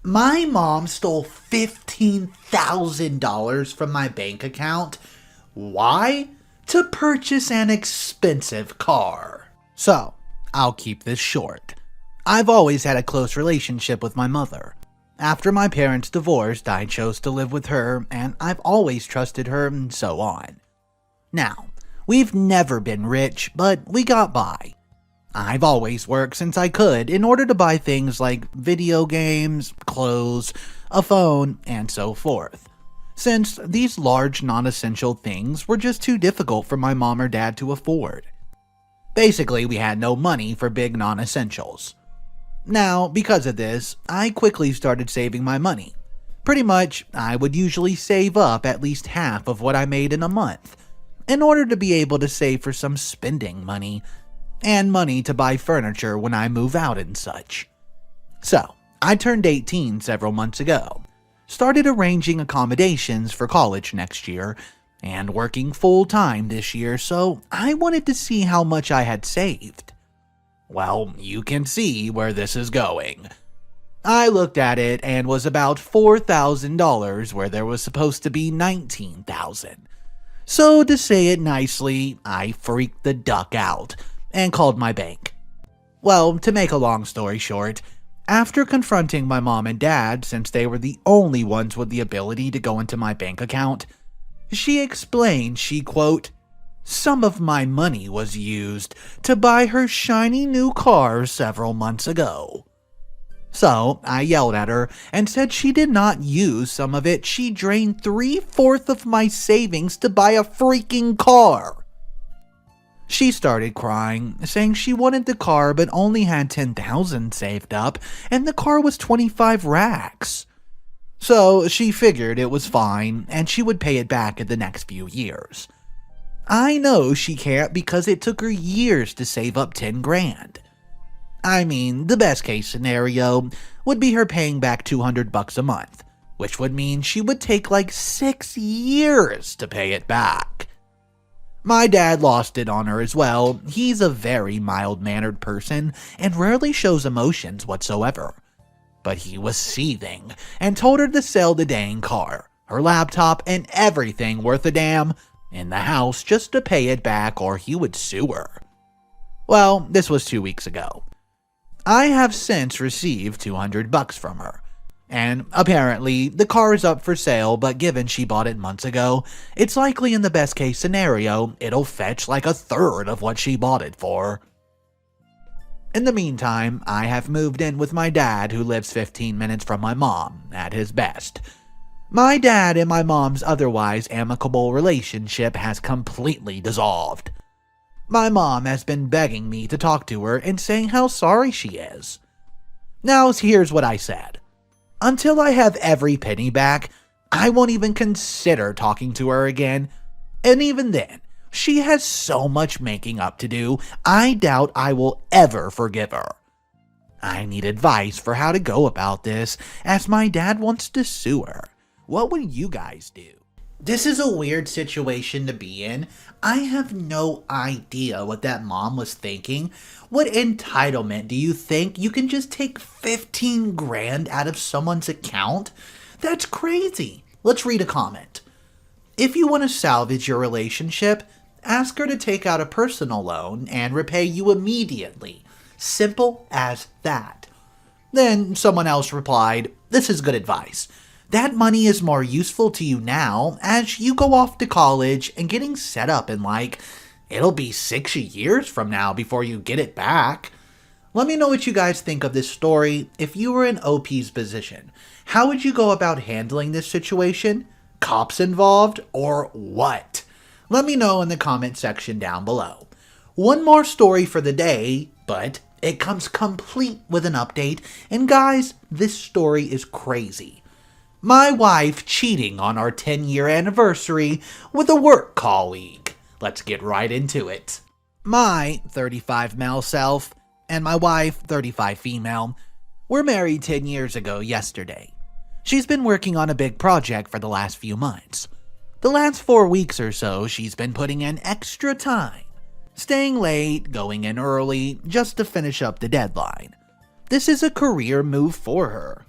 My mom stole $15,000 from my bank account. Why? To purchase an expensive car. So, I'll keep this short. I've always had a close relationship with my mother. After my parents divorced, I chose to live with her, and I've always trusted her, and so on. Now, we've never been rich, but we got by. I've always worked since I could in order to buy things like video games, clothes, a phone, and so forth, since these large non-essential things were just too difficult for my mom or dad to afford. Basically, we had no money for big non-essentials. Now, because of this, I quickly started saving my money. Pretty much, I would usually save up at least half of what I made in a month, in order to be able to save for some spending money, and money to buy furniture when I move out and such. So, I turned 18 several months ago, started arranging accommodations for college next year, and working full-time this year, so I wanted to see how much I had saved. Well, you can see where this is going. I looked at it and was about $4,000 where there was supposed to be $19,000. So to say it nicely, I freaked the duck out and called my bank. Well, to make a long story short, after confronting my mom and dad, since they were the only ones with the ability to go into my bank account, she explained she, quote, "Some of my money was used to buy her shiny new car several months ago." So I yelled at her and said she did not use some of it. She drained 3/4 of my savings to buy a freaking car. She started crying, saying she wanted the car but only had $10,000 saved up, and the car was 25 racks. So she figured it was fine, and she would pay it back in the next few years. I know she can't because it took her years to save up 10 grand. I mean, the best case scenario would be her paying back $200 a month, which would mean she would take like 6 years to pay it back. My dad lost it on her as well. He's a very mild-mannered person and rarely shows emotions whatsoever. But he was seething and told her to sell the dang car, her laptop, and everything worth a damn in the house just to pay it back or he would sue her. Well, this was 2 weeks ago. I have since received $200 from her. And apparently, the car is up for sale, but given she bought it months ago, it's likely in the best case scenario, it'll fetch like a third of what she bought it for. In the meantime, I have moved in with my dad, who lives 15 minutes from my mom, at his best. My dad and my mom's otherwise amicable relationship has completely dissolved. My mom has been begging me to talk to her and saying how sorry she is. Now, here's what I said. Until I have every penny back, I won't even consider talking to her again. And even then, she has so much making up to do, I doubt I will ever forgive her. I need advice for how to go about this, as my dad wants to sue her. What would you guys do? This is a weird situation to be in. I have no idea what that mom was thinking. What entitlement do you think you can just take 15 grand out of someone's account? That's crazy. Let's read a comment. If you want to salvage your relationship, ask her to take out a personal loan and repay you immediately. Simple as that. Then someone else replied, "This is good advice. That money is more useful to you now as you go off to college and getting set up in it'll be 6 years from now before you get it back." Let me know what you guys think of this story. If you were in OP's position, how would you go about handling this situation? Cops involved or what? Let me know in the comment section down below. One more story for the day, but it comes complete with an update. And guys, this story is crazy. My wife cheating on our 10-year anniversary with a work colleague. Let's get right into it. My 35 male self and my wife, 35 female, were married 10 years ago yesterday. She's been working on a big project for the last few months. The last 4 weeks or so, she's been putting in extra time, staying late, going in early, just to finish up the deadline. This is a career move for her.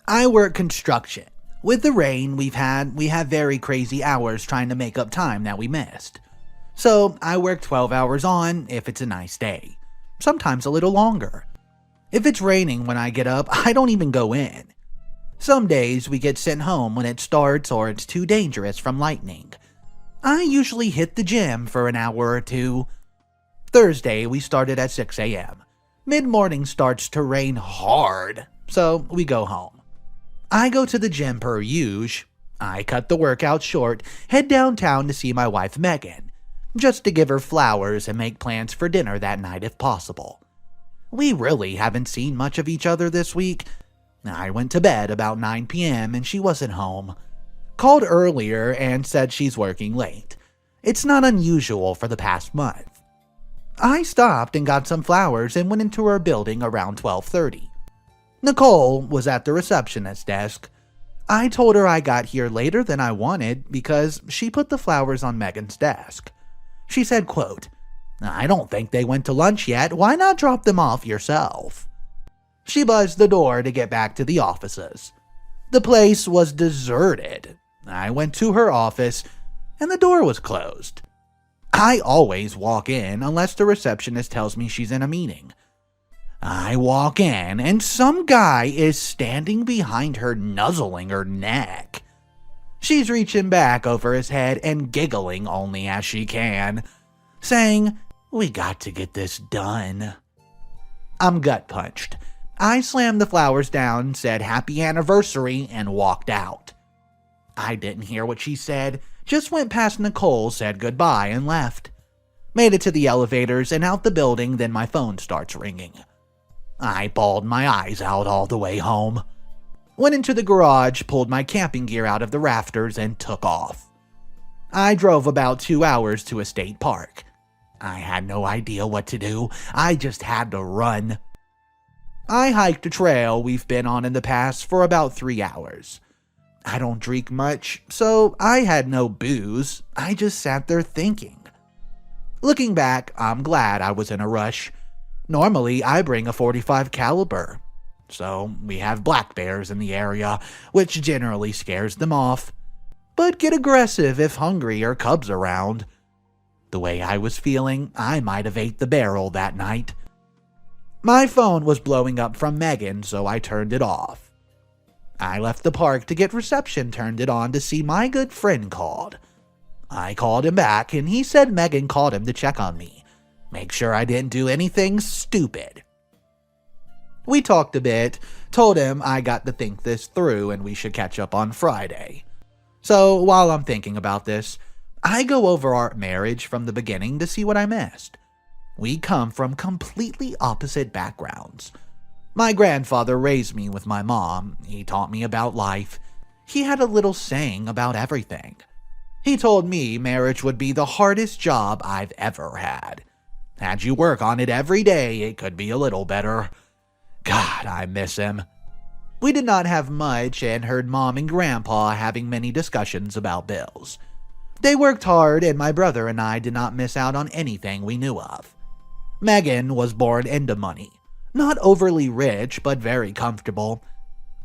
I work construction. With the rain we have very crazy hours trying to make up time that we missed. So I work 12 hours on if it's a nice day. Sometimes a little longer. If it's raining when I get up, I don't even go in. Some days we get sent home when it starts or it's too dangerous from lightning. I usually hit the gym for an hour or two. Thursday we started at 6 a.m. Mid-morning starts to rain hard, so we go home. I go to the gym per usual. I cut the workout short, head downtown to see my wife Megan, just to give her flowers and make plans for dinner that night if possible. We really haven't seen much of each other this week. I went to bed about 9 p.m. and she wasn't home. Called earlier and said she's working late. It's not unusual for the past month. I stopped and got some flowers and went into her building around 12:30. Nicole was at the receptionist desk. I told her I got here later than I wanted because she put the flowers on Megan's desk. She said, quote, "I don't think they went to lunch yet. Why not drop them off yourself?" She buzzed the door to get back to the offices. The place was deserted. I went to her office and the door was closed. I always walk in unless the receptionist tells me she's in a meeting. I walk in and some guy is standing behind her, nuzzling her neck. She's reaching back over his head and giggling only as she can, saying, "We got to get this done." I'm gut punched. I slammed the flowers down, said happy anniversary, and walked out. I didn't hear what she said, just went past Nicole, said goodbye, and left. Made it to the elevators and out the building, then my phone starts ringing. I bawled my eyes out all the way home. Went into the garage, pulled my camping gear out of the rafters, and took off. I drove about 2 hours to a state park. I had no idea what to do. I just had to run. I hiked a trail we've been on in the past for about 3 hours. I don't drink much, so I had no booze. I just sat there thinking. Looking back, I'm glad I was in a rush. Normally, I bring a .45 caliber. So, we have black bears in the area, which generally scares them off. But get aggressive if hungry or cubs around. The way I was feeling, I might have ate the barrel that night. My phone was blowing up from Megan, so I turned it off. I left the park to get reception turned it on to see my good friend called. I called him back, and he said Megan called him to check on me. Make sure I didn't do anything stupid. We talked a bit, told him I got to think this through and we should catch up on Friday. So while I'm thinking about this, I go over our marriage from the beginning to see what I missed. We come from completely opposite backgrounds. My grandfather raised me with my mom. He taught me about life. He had a little saying about everything. He told me marriage would be the hardest job I've ever had. Had you work on it every day, it could be a little better. God, I miss him. We did not have much and heard Mom and Grandpa having many discussions about bills. They worked hard and my brother and I did not miss out on anything we knew of. Megan was born into money. Not overly rich, but very comfortable.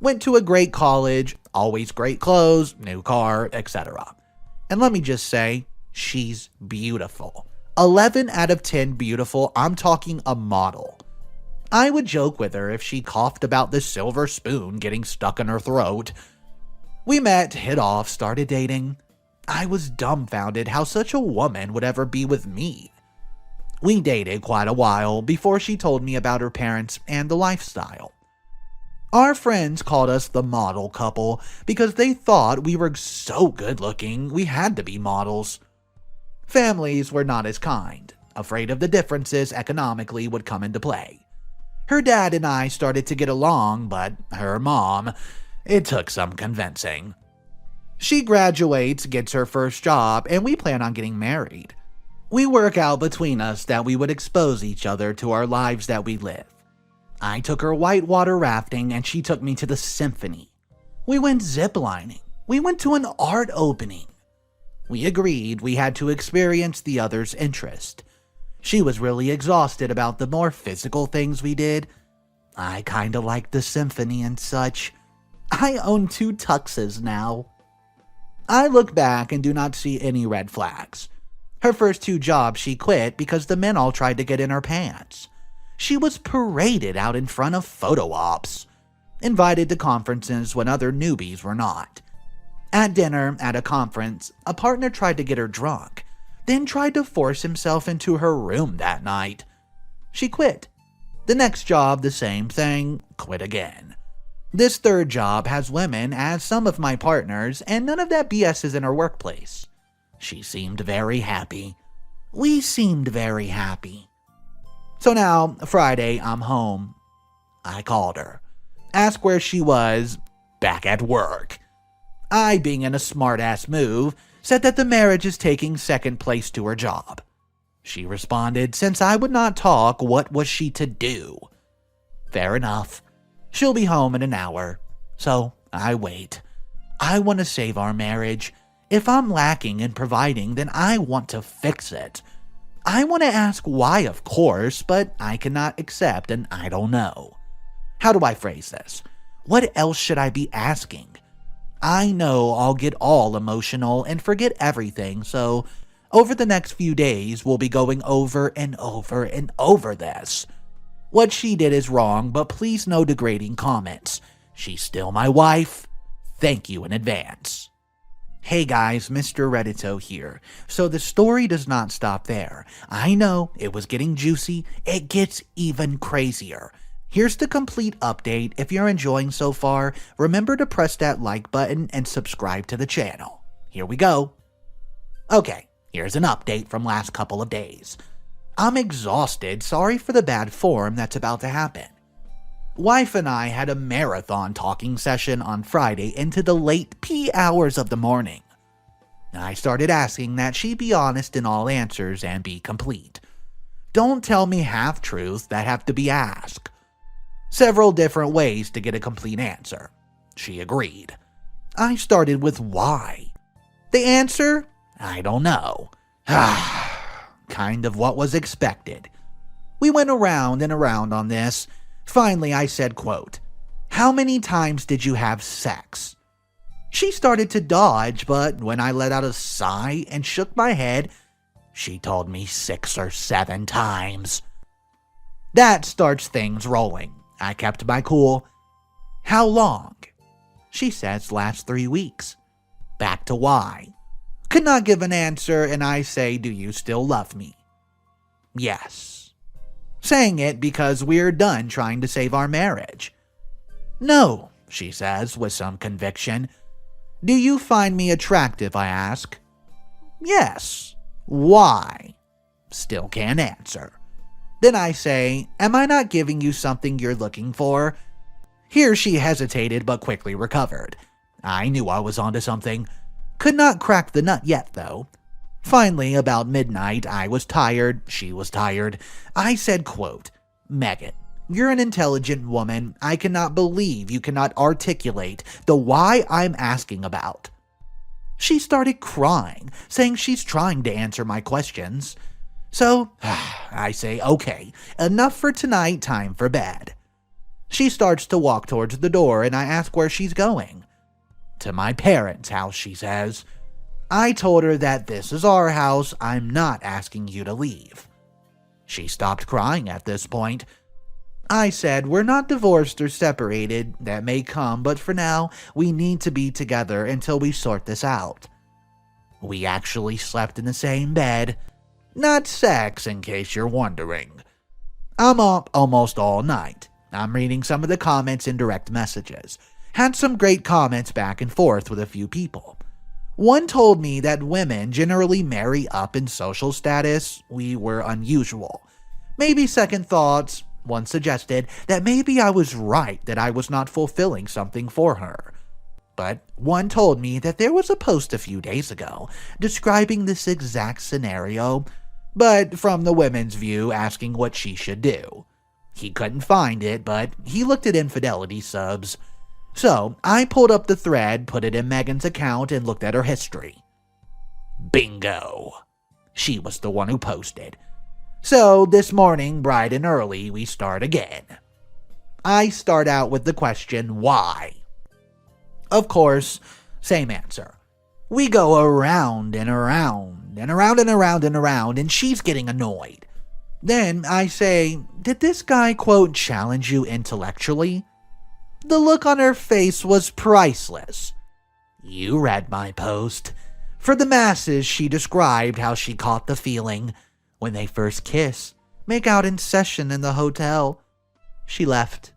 Went to a great college, always great clothes, new car, etc. And let me just say, she's beautiful. 11 out of 10 beautiful, I'm talking a model. I would joke with her if she coughed about the silver spoon getting stuck in her throat. We met, hit off, started dating. I was dumbfounded how such a woman would ever be with me. We dated quite a while before she told me about her parents and the lifestyle. Our friends called us the model couple because they thought we were so good looking we had to be models. Families were not as kind, afraid of the differences economically would come into play. Her dad and I started to get along, but her mom, it took some convincing. She graduates, gets her first job, and we plan on getting married. We work out between us that we would expose each other to our lives that we live. I took her whitewater rafting and she took me to the symphony. We went ziplining. We went to an art opening. We agreed we had to experience the other's interest. She was really exhausted about the more physical things we did. I kinda liked the symphony and such. I own 2 tuxes now. I look back and do not see any red flags. Her first 2 jobs she quit because the men all tried to get in her pants. She was paraded out in front of photo ops, invited to conferences when other newbies were not. At dinner at a conference, a partner tried to get her drunk, then tried to force himself into her room that night. She quit. The next job, the same thing, quit again. This third job has women as some of my partners, and none of that BS is in her workplace. She seemed very happy. We seemed very happy. So now, Friday, I'm home. I called her. Asked where she was, back at work. I, being in a smart-ass move, said that the marriage is taking second place to her job. She responded, since I would not talk, what was she to do? Fair enough. She'll be home in an hour. So, I wait. I want to save our marriage. If I'm lacking in providing, then I want to fix it. I want to ask why, of course, but I cannot accept an I don't know. How do I phrase this? What else should I be asking? I know I'll get all emotional and forget everything, so over the next few days, we'll be going over and over and over this. What she did is wrong, but please no degrading comments. She's still my wife. Thank you in advance. Hey guys, Mr. Reddito here. So the story does not stop there. I know, it was getting juicy. It gets even crazier. Here's the complete update. If you're enjoying so far, remember to press that like button and subscribe to the channel. Here we go. Okay, here's an update from last couple of days. I'm exhausted, sorry for the bad form that's about to happen. Wife and I had a marathon talking session on Friday into the late pee hours of the morning. I started asking that she be honest in all answers and be complete. Don't tell me half-truths that have to be asked. Several different ways to get a complete answer. She agreed. I started with why. The answer? I don't know. Kind of what was expected. We went around and around on this. Finally, I said, quote, "How many times did you have sex?" She started to dodge, but when I let out a sigh and shook my head, she told me 6 or 7 times. That starts things rolling. I kept my cool. How long? She says last 3 weeks. Back to why. Could not give an answer, and I say, do you still love me? Yes. Saying it because we're done trying to save our marriage. No, she says with some conviction. Do you find me attractive, I ask. Yes. Why? Still can't answer. Then I say, am I not giving you something you're looking for? Here she hesitated but quickly recovered. I knew I was onto something. Could not crack the nut yet, though. Finally, about midnight, I was tired, she was tired. I said, quote, Megan, you're an intelligent woman. I cannot believe you cannot articulate the why I'm asking about. She started crying, saying she's trying to answer my questions. So, I say, okay, enough for tonight, time for bed. She starts to walk towards the door, and I ask where she's going. To my parents' house, she says. I told her that this is our house, I'm not asking you to leave. She stopped crying at this point. I said, we're not divorced or separated, that may come, but for now, we need to be together until we sort this out. We actually slept in the same bed. Not sex, in case you're wondering. I'm up almost all night. I'm reading some of the comments in direct messages. Had some great comments back and forth with a few people. One told me that women generally marry up in social status. We were unusual. Maybe second thoughts. One suggested that maybe I was right that I was not fulfilling something for her. But one told me that there was a post a few days ago describing this exact scenario, but from the women's view asking what she should do. He couldn't find it, but he looked at infidelity subs. So I pulled up the thread, put it in Megan's account, and looked at her history. Bingo! She was the one who posted. So this morning, bright and early, we start again. I start out with the question, why? Of course, same answer. We go around and around and around and around and around, and she's getting annoyed. Then I say, did this guy, quote, challenge you intellectually? The look on her face was priceless. You read my post. For the masses, she described how she caught the feeling when they first kiss, make out in session in the hotel. She left.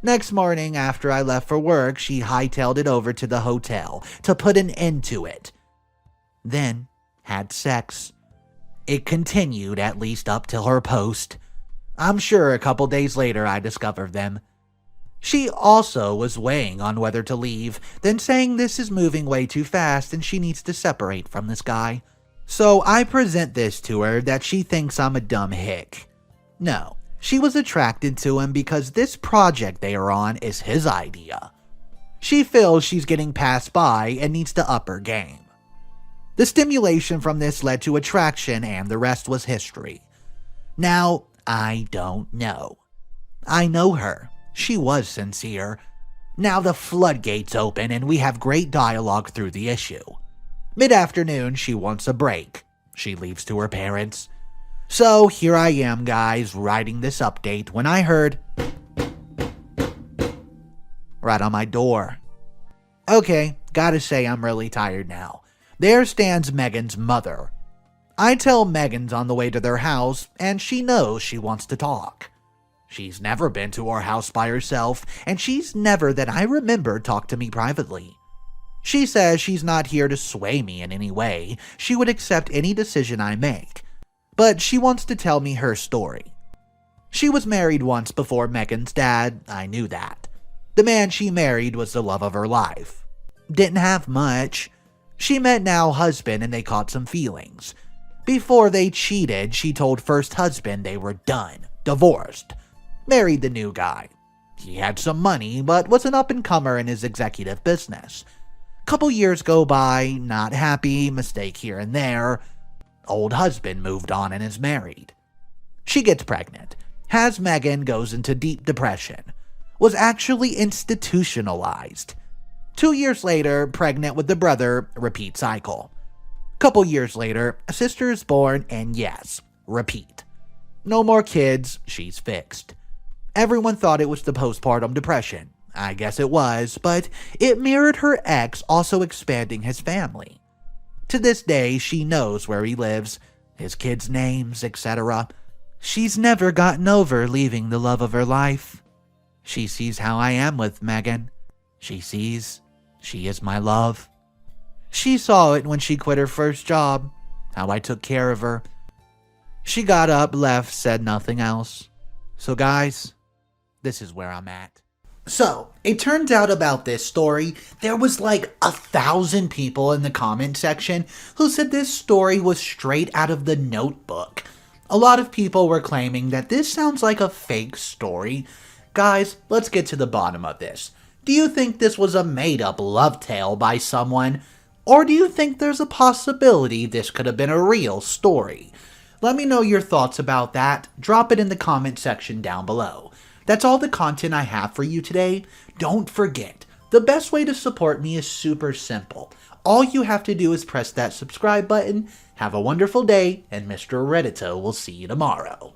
Next morning, after I left for work, she hightailed it over to the hotel to put an end to it. Then had sex. It continued at least up till her post. I'm sure a couple days later I discovered them. She also was weighing on whether to leave, then saying this is moving way too fast and she needs to separate from this guy. So I present this to her that she thinks I'm a dumb hick. No, she was attracted to him because this project they are on is his idea. She feels she's getting passed by and needs to up her game. The stimulation from this led to attraction and the rest was history. Now, I don't know. I know her. She was sincere. Now the floodgates open and we have great dialogue through the issue. Mid-afternoon, she wants a break. She leaves to her parents. So here I am, guys, writing this update when I heard right on my door. Okay, gotta say I'm really tired now. There stands Megan's mother. I tell Megan's on the way to their house, and she knows she wants to talk. She's never been to our house by herself, and she's never that I remember talked to me privately. She says she's not here to sway me in any way. She would accept any decision I make. But she wants to tell me her story. She was married once before Megan's dad, I knew that. The man she married was the love of her life. Didn't have much. She met now husband and they caught some feelings. Before they cheated, she told first husband they were done, divorced. Married the new guy. He had some money, but was an up-and-comer in his executive business. Couple years go by, not happy, mistake here and there. Old husband moved on and is married. She gets pregnant, has Megan, goes into deep depression. Was actually institutionalized. 2 years later, pregnant with the brother, repeat cycle. Couple years later, a sister is born, and yes, repeat. No more kids, she's fixed. Everyone thought it was the postpartum depression. I guess it was, but it mirrored her ex also expanding his family. To this day, she knows where he lives, his kids' names, etc. She's never gotten over leaving the love of her life. She sees how I am with Megan. She sees she is my love. She saw it when she quit her first job, how I took care of her. She got up, left, said nothing else. So guys, this is where I'm at. So, it turns out about this story, there was like 1,000 people in the comment section who said this story was straight out of The Notebook. A lot of people were claiming that this sounds like a fake story. Guys, let's get to the bottom of this. Do you think this was a made-up love tale by someone? Or do you think there's a possibility this could have been a real story? Let me know your thoughts about that. Drop it in the comment section down below. That's all the content I have for you today. Don't forget, the best way to support me is super simple. All you have to do is press that subscribe button. Have a wonderful day, and Mr. Reddito will see you tomorrow.